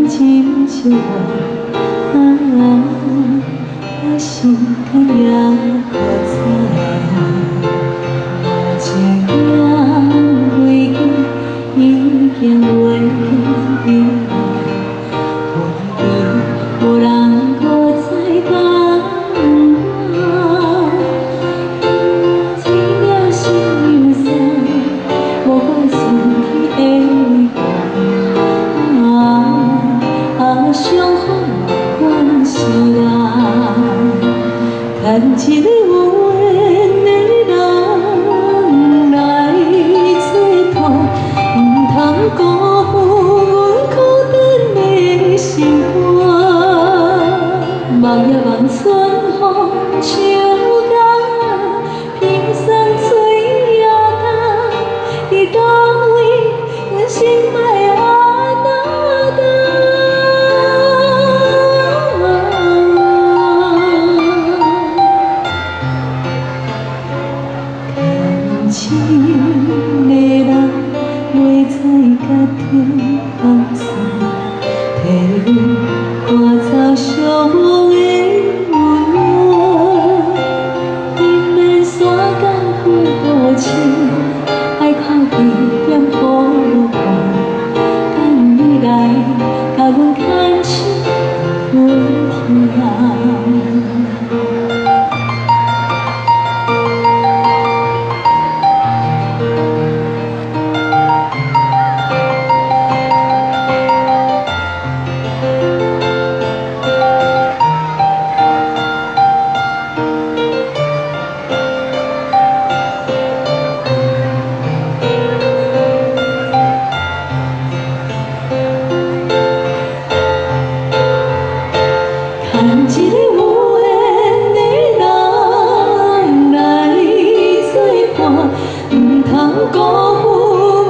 真少我心肝也可知，这影未记，已经袂记你，无人搁再讲我，因为情了心忧伤，无法顺天的伤风关是人，牵一个有缘的人来作伴，唔通辜负阮孤单的心肝。梦也梦春风秋冬，萍山水也干，伫倒位阮心爱阿那等。情的人袂知家己放松，替阮赶走伤亡的温暖。因免山间付无情，爱靠伊点雨无看，等你来甲阮牵手阮听。牵一个有缘的人来作伴，唔通辜负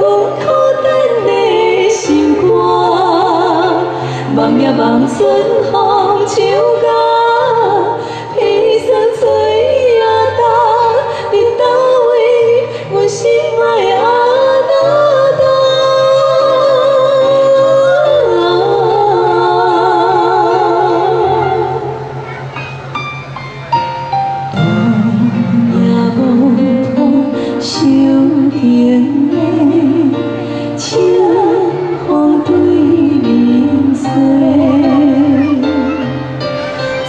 阮孤单的心肝。梦也梦春风秋冬，萍山水也干，伫倒位阮心爱阿那等。手中的清风对面吹，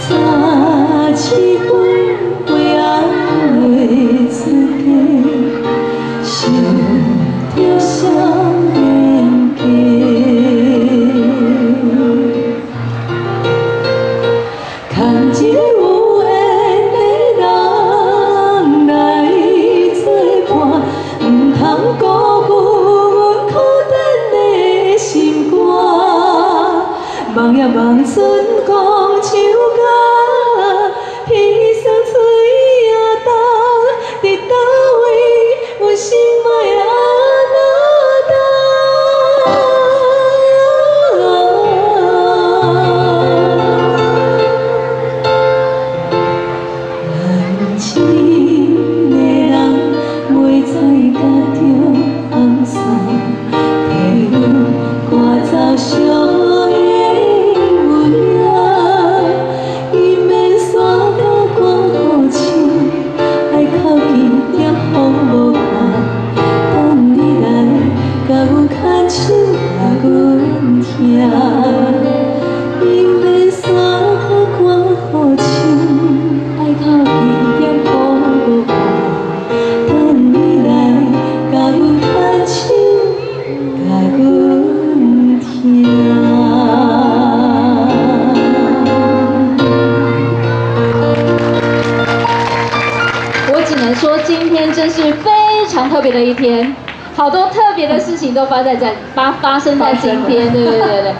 早起杯杯暗月出家，想着双人家。牵一个有缘的人来作伴，唔通辜负阮孤单的心肝。梦也梦春风秋冬，萍山水也干，伫倒位阮心爱阿那等。情的人袂知家着放松，替阮赶走伤亡的温暖。伊免山高关好情，爱靠伊点风无看，等你来甲阮牵手甲阮听。伊免山高关好情，爱靠伊点风无看，等你来甲阮牵手甲阮听。我只能说，今天真是非常特别的一天，好多特别的事情都发生在今天，对对对对。